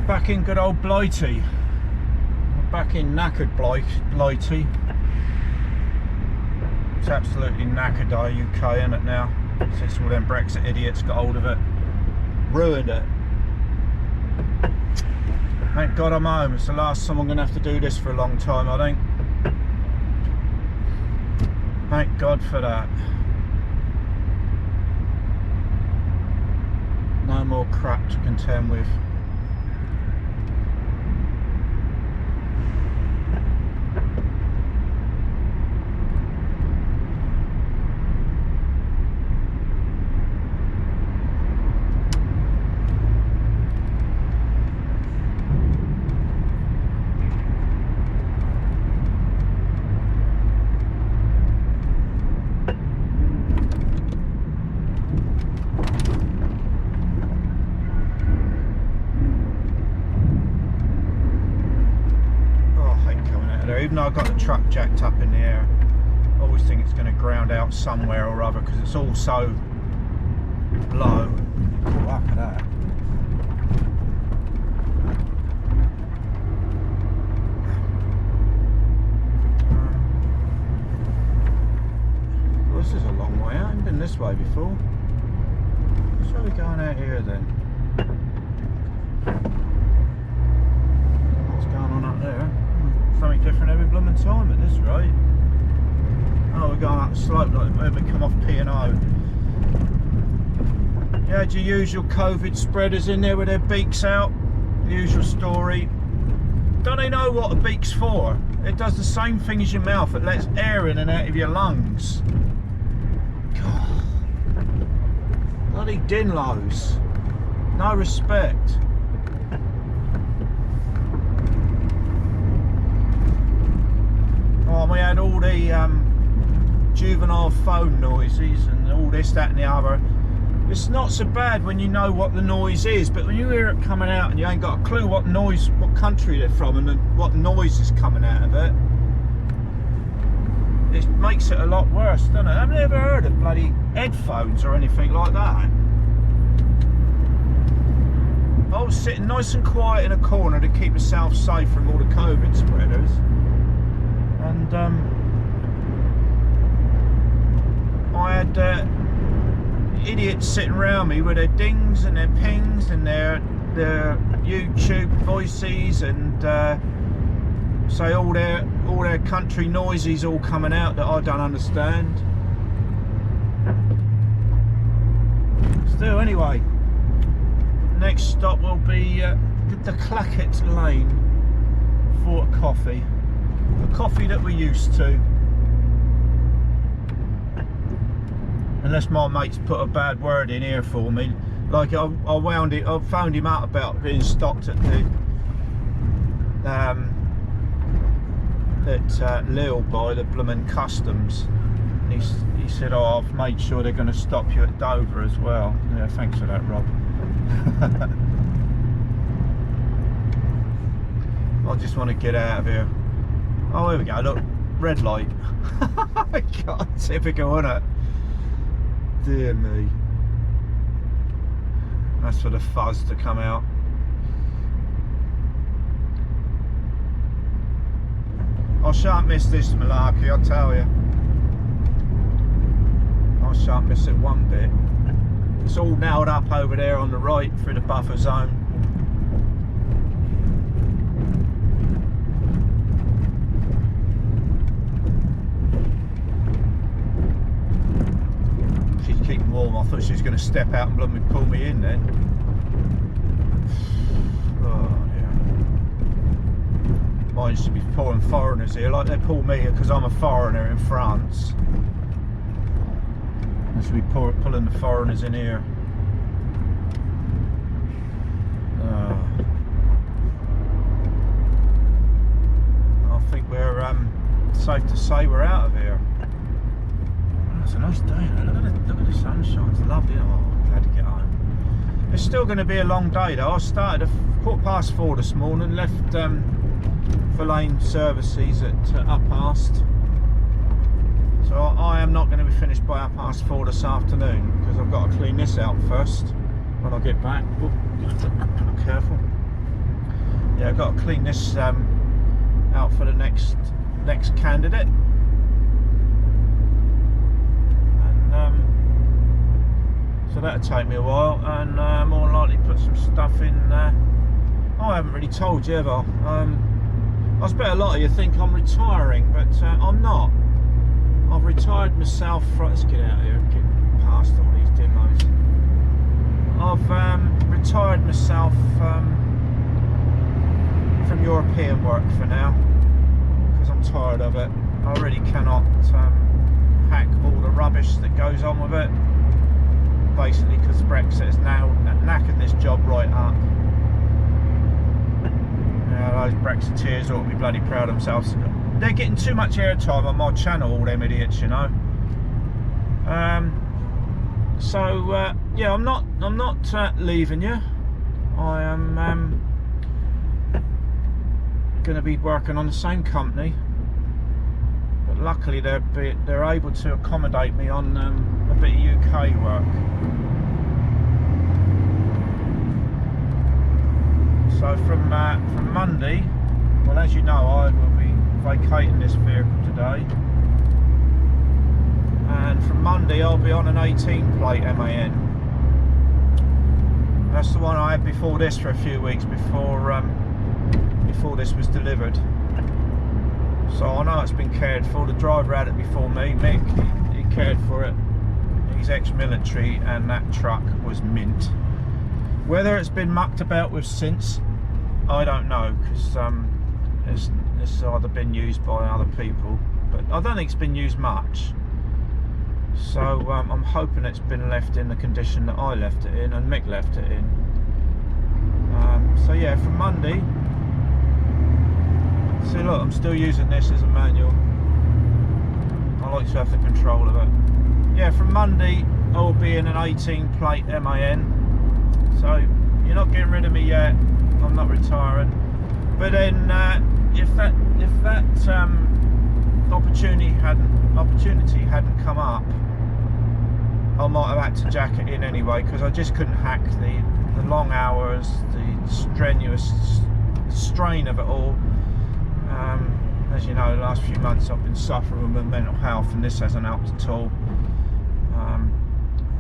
Back in good old Blighty. We're back in knackered Blighty. It's absolutely knackered our UK, isn't it now? Since all them Brexit idiots got hold of it. Ruined it. Thank God I'm home. It's the last time I'm going to have to do this for a long time, I think. Thank God for that. No more crap to contend with. Even though I've got the truck jacked up in the air, I always think it's going to ground out somewhere or other because it's all so low. Oh, look at that. Well, this is a long way out. I haven't been this way before. Where are we going out here then? What's going on up there? Something different every blooming time at this rate. Oh, we're going up the slope like where we come off P&O. You had your usual Covid spreaders in there with their beaks out. Usual story. Don't they know what a beak's for? It does the same thing as your mouth. It lets air in and out of your lungs. God. Bloody dinlows. No respect. Oh, we had all the juvenile phone noises and all this, that and the other. It's not so bad when you know what the noise is, but when you hear it coming out and you ain't got a clue what noise, what country they're from and what noise is coming out of it, it makes it a lot worse, doesn't it? I've never heard of bloody headphones or anything like that. I was sitting nice and quiet in a corner to keep myself safe from all the Covid spreaders. And I had idiots sitting around me with their dings and their pings and their YouTube voices and say all their country noises all coming out that I don't understand. Still, anyway, next stop will be the Clackett Lane for a coffee. The coffee that we're used to, unless my mates put a bad word in here for me. Like I found him out about being stopped at the Lille by the blooming customs. And he said, "Oh, I've made sure they're going to stop you at Dover as well." Yeah, thanks for that, Rob. I just want to get out of here. Oh, here we go, look, red light. God, typical, isn't it? Dear me. That's for the fuzz to come out. I shan't miss this malarkey, I'll tell you. I shan't miss it one bit. It's all nailed up over there on the right through the buffer zone. Warm. I thought she was going to step out and bloody pull me in then. Oh dear. Mine used to be pulling foreigners here, like they pull me because I'm a foreigner in France. They should be pulling the foreigners in here. I think we're safe to say we're out of here. It's a nice day. Look at the sunshine. It's lovely. Oh, I'm glad to get home. It's still going to be a long day though. I started at 4:15 this morning, left for lane services at 1:30. So I am not going to be finished by 4:30 this afternoon because I've got to clean this out first when I get back. Oh, careful. yeah, I've got to clean this out for the next candidate, and so that'll take me a while, and more than likely put some stuff in. I haven't really told you, have I? I bet a lot of you think I'm retiring, but I'm not. I've retired myself from. Let's get out of here and get past all these demos. I've retired myself from European work for now, because I'm tired of it. I really cannot hack all the rubbish that goes on with it, basically because Brexit has now knackered this job right up. Now those Brexiteers ought to be bloody proud of themselves. They're getting too much airtime on my channel, all them idiots, you know. Yeah, I'm not leaving you. I am going to be working on the same company, but luckily they're able to accommodate me on a bit of UK work. So from Monday, well, as you know, I will be vacating this vehicle today, and from Monday I'll be on an 18 plate MAN. That's the one I had before this for a few weeks before this was delivered. So I know it's been cared for. The driver had it before me, Mick. He cared for it. He's ex-military, and that truck was mint. Whether it's been mucked about with since, I don't know, because it's either been used by other people, but I don't think it's been used much. So I'm hoping it's been left in the condition that I left it in and Mick left it in. So yeah, from Monday, see, look, I'm still using this as a manual. I like to have the control of it. Yeah, from Monday I'll be in an 18 plate MAN. So you're not getting rid of me yet. I'm not retiring. But then if that opportunity hadn't come up, I might have had to jack it in anyway, because I just couldn't hack the long hours, the strenuous strain of it all. As you know, the last few months I've been suffering with mental health, and this hasn't helped at all.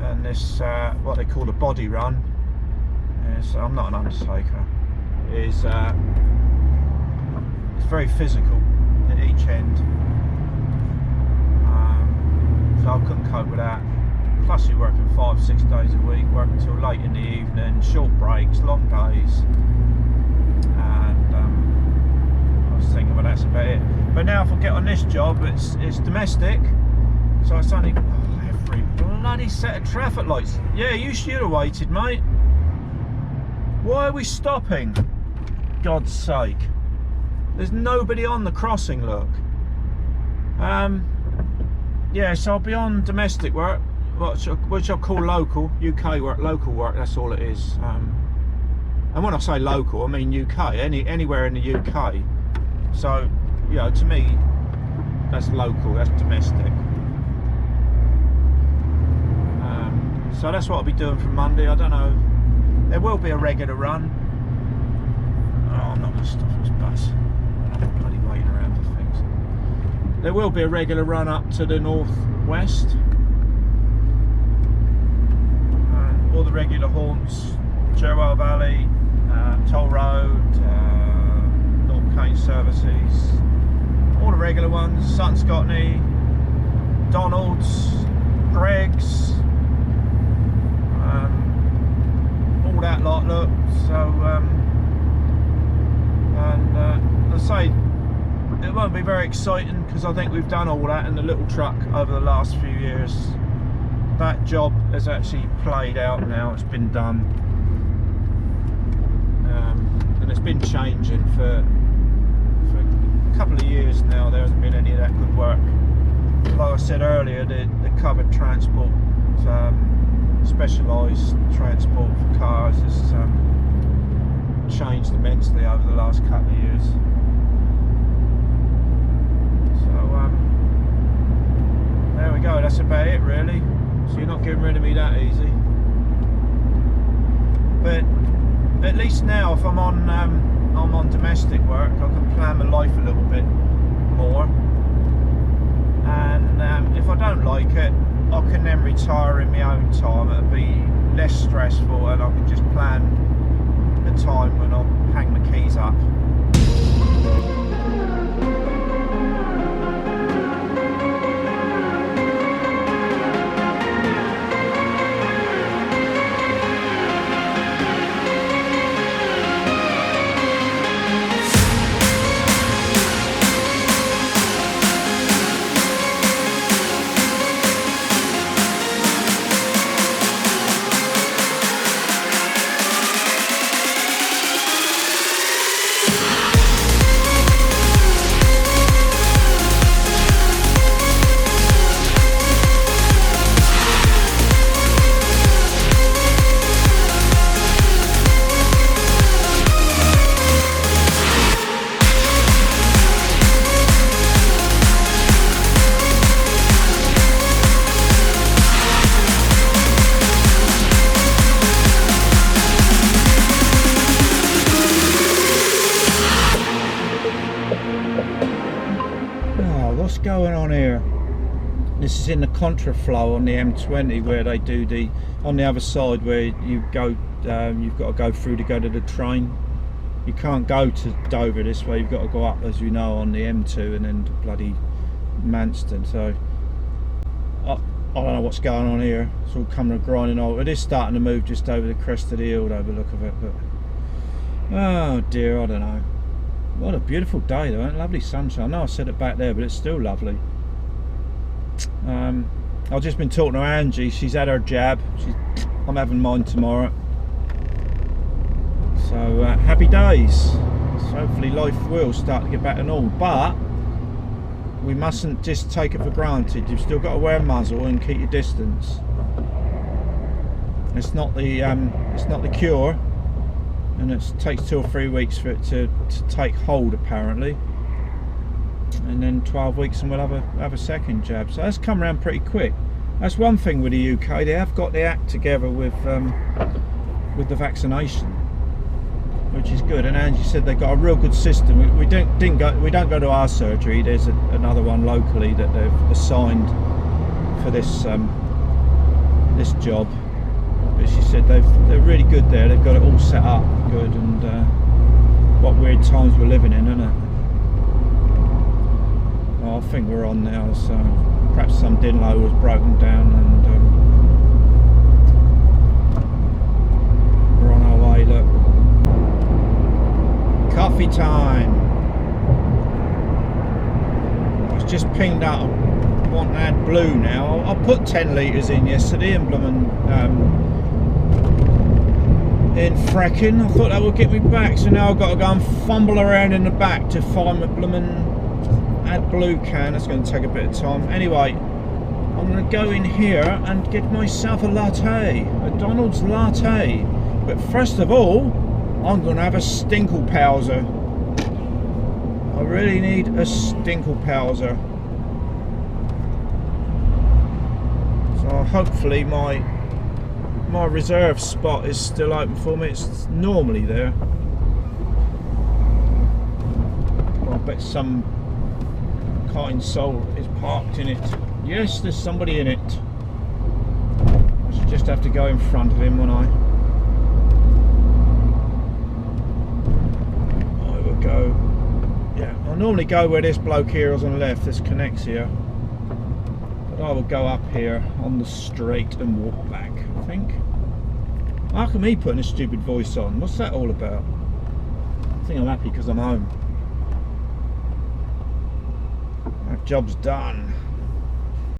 And this, what they call a body run, is, I'm not an undertaker, is it's very physical at each end. So I couldn't cope with that. Plus you're working 5-6 days a week, working till late in the evening, short breaks, long days, and I was thinking, well, that's about it. But now if I get on this job, it's domestic, so it's only every bloody set of traffic lights. Yeah, you should have waited, mate. Why are we stopping? God's sake. There's nobody on the crossing, look. Yeah, so I'll be on domestic work, which I'll call local, UK work, local work, that's all it is. And when I say local, I mean UK, anywhere in the UK. So, you know, to me, that's local, that's domestic. So that's what I'll be doing from Monday. I don't know, there will be a regular run. Oh, I'm not going to stop this bus. I'm bloody waiting around for things. There will be a regular run up to the northwest. All the regular haunts, Cherwell Valley, Toll Road, North Kane services, all the regular ones, Sutton Scotney, Donald's, Greg's, all that lot, look. So, as I say, it won't be very exciting, because I think we've done all that in the little truck over the last few years. That job has actually played out now, it's been done, and it's been changing for a couple of years now. There hasn't been any of that good work. Like I said earlier, the covered transport, specialised transport for cars has changed immensely over the last couple of years. So there we go, that's about it really. So you're not getting rid of me that easy. But at least now, if I'm on I'm on domestic work, I can plan my life a little bit more, and if I don't like it, I can then retire in my own time. It'll be less stressful, and I can just plan the time when I hang my keys up. What's going on here? This is in the contraflow on the M20, where they do the, on the other side where you go, you've got to go through to go to the train. You can't go to Dover this way, you've got to go up, as you know, on the M2 and then to bloody Manston. So I don't know what's going on here. It's all coming and grinding on. It is starting to move just over the crest of the hill over the look of it, but oh dear, I don't know. What a beautiful day though, lovely sunshine. I know I said it back there, but it's still lovely. I've just been talking to Angie, she's had her jab. I'm having mine tomorrow. So happy days. So hopefully life will start to get back to normal, but we mustn't just take it for granted. You've still got to wear a muzzle and keep your distance. It's not the cure. And it takes 2 or 3 weeks for it to take hold, apparently, and then 12 weeks and we'll have a second jab. So that's come around pretty quick. That's one thing with the UK, they have got the act together with the vaccination, which is good. And Angie said they've got a real good system. We don't go to our surgery. There's another one locally that they've assigned for this this job. But she said they're really good there. They've got it all set up good, and what weird times we're living in, isn't it? Well, I think we're on now, so perhaps some Dinlow was broken down, and we're on our way. Look, coffee time. I was just pinged out. I want to add blue now. I put 10 litres in yesterday and in Truckin. I thought that would get me back, so now I've got to go and fumble around in the back to find my AdBlue can. That's going to take a bit of time. Anyway, I'm going to go in here and get myself a latte, a Donald's latte. But first of all, I'm going to have a Stinkelpauser. I really need a Stinkelpauser. So hopefully my reserve spot is still open for me. It's normally there. Well, I bet some kind soul is parked in it. Yes, there's somebody in it. I should just have to go in front of him when I will go. Yeah, I normally go where this bloke here is on the left. This connects here. But I will go up here on the straight and walk back, I think. How come he putting a stupid voice on? What's that all about? I think I'm happy because I'm home. That job's done.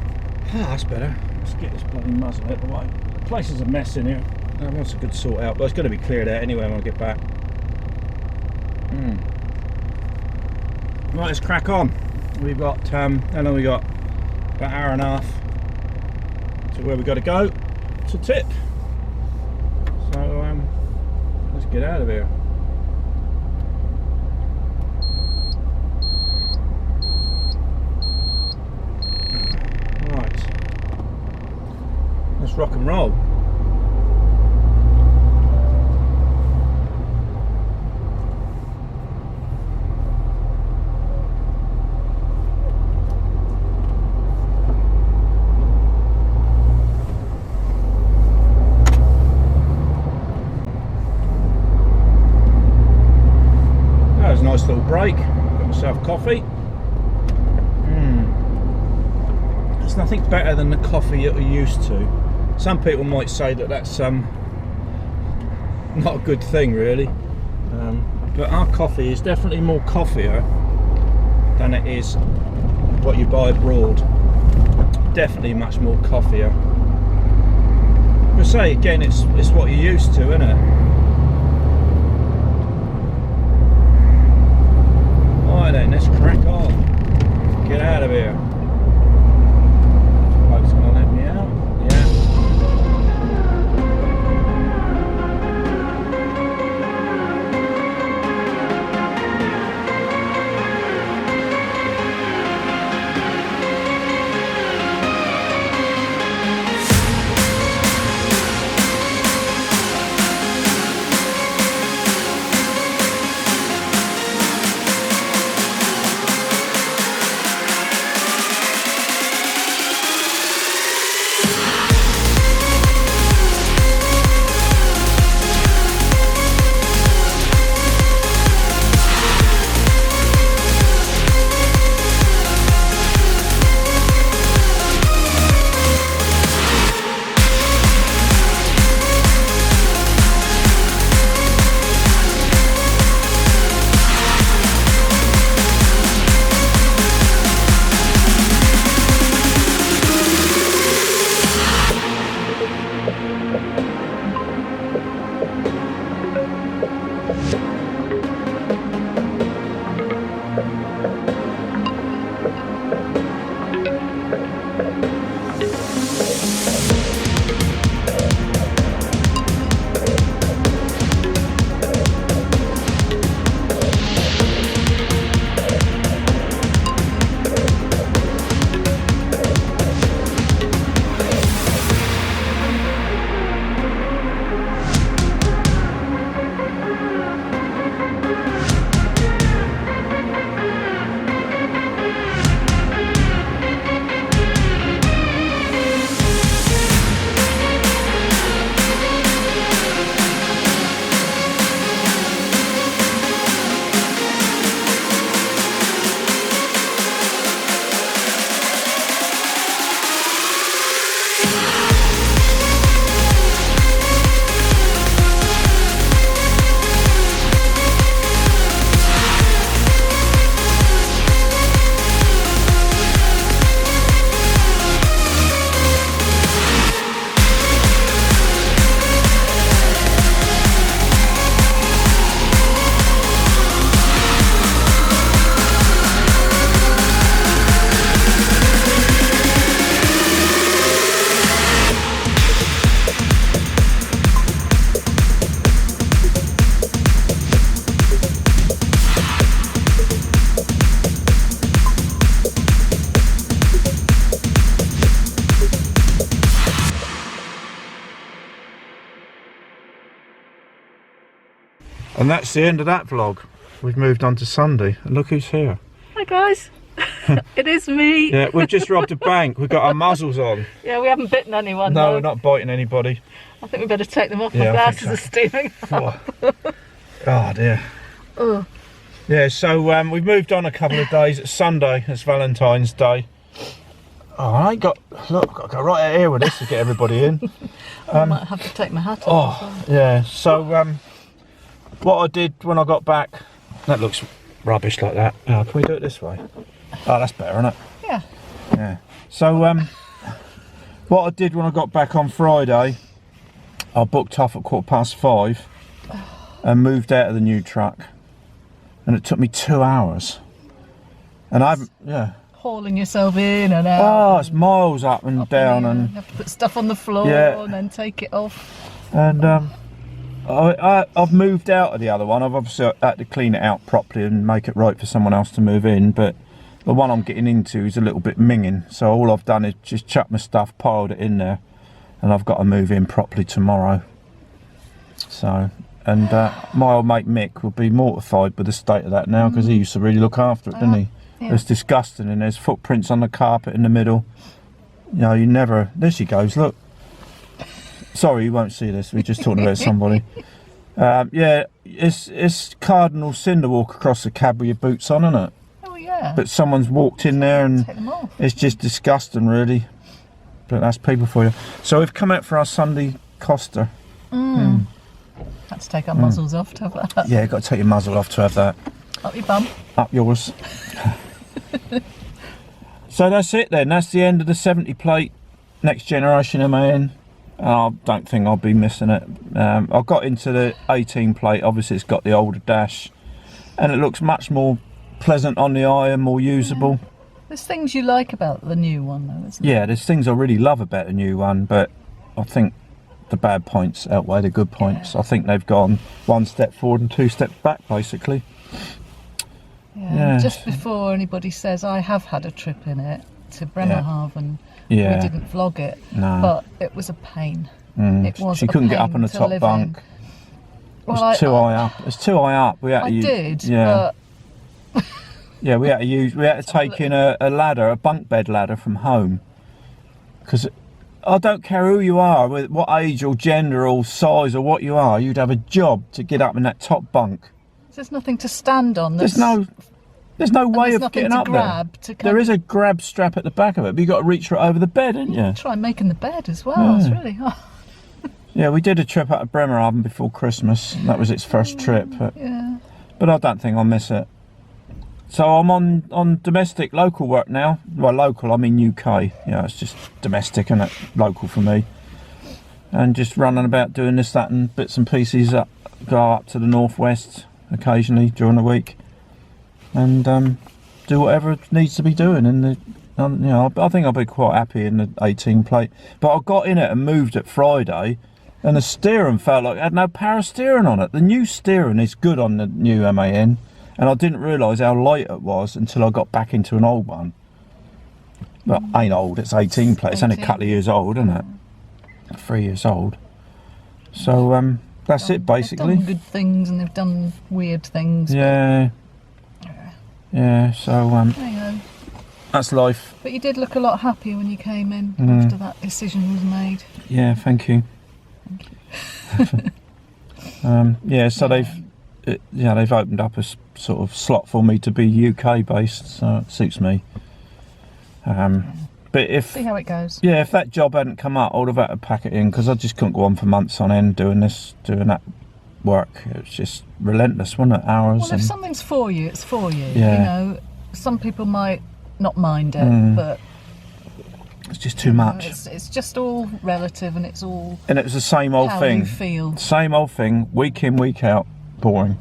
Ah, that's better. Let's get this bloody muzzle out of the way. The place is a mess in here. That's a good sort out, but it's going to be cleared out anyway when I get back. Right, let's crack on. We've got, how long we got? About an hour and a half to where we got to go to tip. So let's get out of here. Right, let's rock and roll. break. Got myself coffee. There's nothing better than the coffee you're used to. Some people might say that that's not a good thing, really. But our coffee is definitely more coffeeier than it is what you buy abroad. Definitely much more coffeeier. But say again, it's what you're used to, isn't it? Alright then, let's crack on. Get out of here. Bloke's gonna let me out. Yeah. And that's the end of that vlog. We've moved on to Sunday, and look who's here. Hi guys, it is me. Yeah, we've just robbed a bank. We've got our muzzles on. Yeah, we haven't bitten anyone. No, though. we're not biting anybody. I think we better take them off. Yeah, My I glasses think are steaming. Oh dear. Oh. Yeah, so we've moved on a couple of days. It's Sunday, it's Valentine's Day. Oh, I ain't got, look, I've got to go right out here with this to get everybody in. I might have to take my hat off. Oh, yeah, so what I did when I got back, that looks rubbish like that. Oh, can we do it this way? Oh, that's better, isn't it? Yeah. Yeah. So what I did when I got back on Friday, I booked off at 5:15 and moved out of the new truck, and it took me 2 hours. And I haven't, yeah. Hauling yourself in and out. Oh, it's miles up and down, and you have to put stuff on the floor and then take it off. And I've moved out of the other one. I've obviously had to clean it out properly and make it right for someone else to move in, but the one I'm getting into is a little bit minging, so all I've done is just chuck my stuff, piled it in there, and I've got to move in properly tomorrow. So, and my old mate Mick will be mortified with the state of that now, because he used to really look after it, didn't he? Yeah. It's disgusting, and there's footprints on the carpet in the middle. You know, you never, there she goes, look. Sorry, you won't see this, we're just talking about somebody. Yeah, it's cardinal sin to walk across the cab with your boots on, isn't it? Oh yeah. But someone's walked in there and Take them off. it's just disgusting, really. But that's people for you. So we've come out for our Sunday Costa. Had to take our muzzles off to have that. Yeah, got to take your muzzle off to have that. Up your bum. Up yours. So that's it then. That's the end of the 70 plate next generation MAN. I don't think I'll be missing it. I got into the 18 plate. Obviously, it's got the older dash, and it looks much more pleasant on the eye and more usable. Yeah. There's things you like about the new one, though, isn't Yeah, there's things I really love about the new one, but I think the bad points outweigh the good points. Yeah. I think they've gone one step forward and two steps back, basically. Yeah. Just before anybody says, I have had a trip in it to Bremerhaven. Yeah. We didn't vlog it, No. but it was a pain. It was. She couldn't get up on the top bunk. Well, It's too high up. It's too high up. We had I to use, did, yeah. but Yeah, we had to take in a ladder, a bunk bed ladder from home, because I don't care who you are, with what age or gender or size or what you are, you'd have a job to get up in that top bunk. there's nothing to stand on. There's no way of getting up grab there. There is a grab strap at the back of it, but you got to reach right over the bed, haven't you? Try making the bed as well. It's really hard. Yeah, we did a trip out of Bremerhaven before Christmas. That was its first trip, but I don't think I'll miss it. So I'm on domestic, local work now. Well, local, I mean UK. Yeah, it's just domestic and local for me. And just running about doing this, that, and bits and pieces. Go up to the northwest occasionally during the week, and do whatever needs to be doing. And I think I'll be quite happy in the 18 plate. But I got in it and moved it Friday, and the steering felt like it had no power steering on it. The new steering is good on the new MAN. And I didn't realise how light it was until I got back into an old one. But ain't old, it's 18 plate. It's only a couple of years old, isn't it? 3 years old. So that's it basically. They've done good things and they've done weird things. Yeah. Yeah, so There you go. that's life. But you did look a lot happier when you came in after that decision was made. Yeah, thank you. Yeah, so they've opened up a sort of slot for me to be UK based, so it suits me. But See how it goes. Yeah, if that job hadn't come up, I would have had to pack it in, because I just couldn't go on for months on end doing that work. It was just relentless, wasn't it? Hours. Well, if something's for you, it's for you. Yeah. You know, some people might not mind it, but it's just too much. It's just all relative, and it's all. And it was the same old how thing. you feel. Same old thing, week in, week out, boring.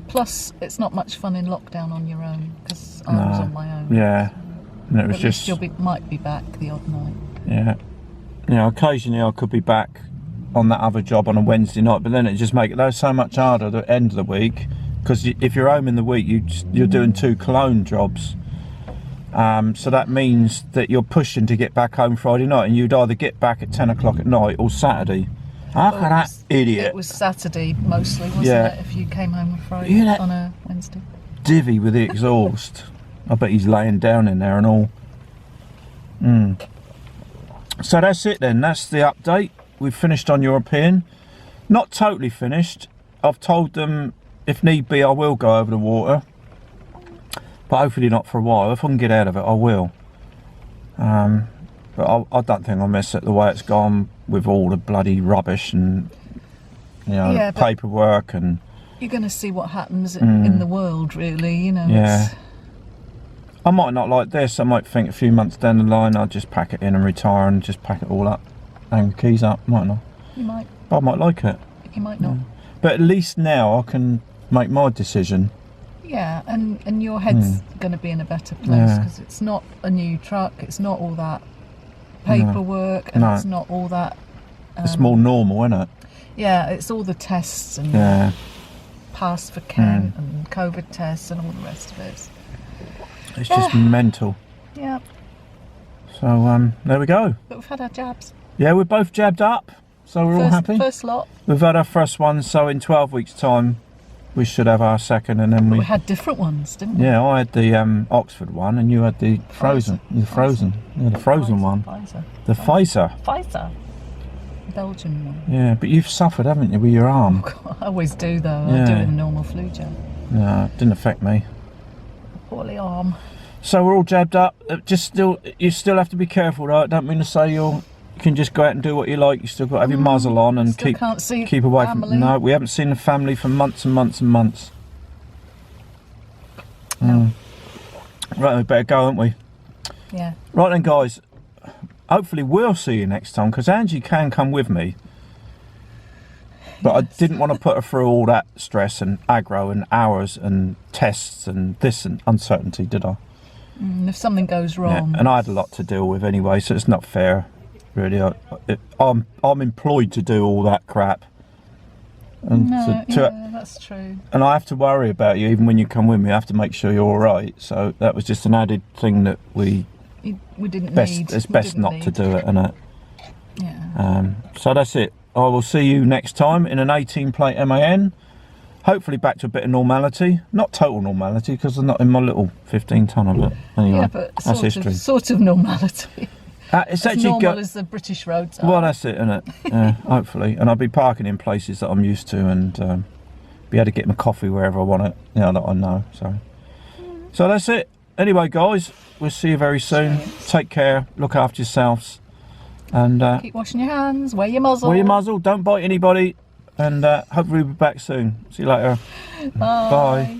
Plus, it's not much fun in lockdown on your own, because I was on my own. Yeah, and it was At just. least you might be back the odd night. Yeah, occasionally I could be back on that other job on a Wednesday night, but then it just make it so much harder at the end of the week, because if you're home in the week, you're doing 2 Cologne jobs. So that means that you're pushing to get back home Friday night, and you'd either get back at 10 o'clock at night or Saturday. How can that idiot? It was Saturday mostly, wasn't it? If you came home on Friday on a Wednesday. Divvy with the exhaust. I bet he's laying down in there and all. So that's it then. That's the update. We've finished on European. Not totally finished. I've told them if need be I will go over the water, but hopefully not for a while. If I can get out of it, I will. But I don't think I'll miss it the way it's gone, with all the bloody rubbish and paperwork. And you're going to see what happens in the world, really. You know. Yeah. I might not like this. I might think a few months down the line I'll just pack it in and retire and just pack it all up, hang the keys up. Might not. You might. I might like it. You might not. But at least now I can make my decision. Yeah, and your head's going to be in a better place, because it's not a new truck. It's not all that paperwork, and it's not all that. It's more normal, isn't it? Yeah, it's all the tests and pass for Kent and COVID tests and all the rest of it. It's just mental. Yeah. So there we go. But we've had our jabs. Yeah, we're both jabbed up, so we're all happy. First lot. We've had our first one, so in 12 weeks' time we should have our second, and then we had different ones, didn't we? Yeah, I had the Oxford one, and you had the frozen. The frozen one. Pfizer. The Pfizer. Pfizer. Belgian one. Yeah, but you've suffered, haven't you, with your arm? God, I always do though. Yeah. I do it with a normal flu jab. No, it didn't affect me. Poorly arm. So we're all jabbed up. You still have to be careful, though. I don't mean to say you can just go out and do what you like. You still got to have your muzzle on and Still can't see keep away family. from. No, we haven't seen the family for months and months and months. No. Right, we better go, haven't we? Yeah. Right then, guys. Hopefully we'll see you next time, because Angie can come with me. But I didn't want to put her through all that stress and aggro and hours and tests and this and uncertainty, did I? If something goes wrong. Yeah, and I had a lot to deal with anyway, so it's not fair, really. I'm employed to do all that crap. And that's true. And I have to worry about you even when you come with me. I have to make sure you're all right. So that was just an added thing that we didn't need. It's best not to do it, isn't it? Yeah. So that's it. I will see you next time in an 18 plate MAN. Hopefully back to a bit of normality. Not total normality, because I'm not in my little 15 tonner, but anyway, Yeah, but that's history. Sort of normality. It's As actually normal as the British roads are. Well, that's it, isn't it? Yeah, hopefully. And I'll be parking in places that I'm used to, and be able to get my coffee wherever I want it. That I know. So that's it. Anyway, guys, we'll see you very soon. Take care. Look after yourselves. And keep washing your hands. Wear your muzzle. wear your muzzle. Don't bite anybody. And hopefully we'll be back soon. See you later. Bye. Bye.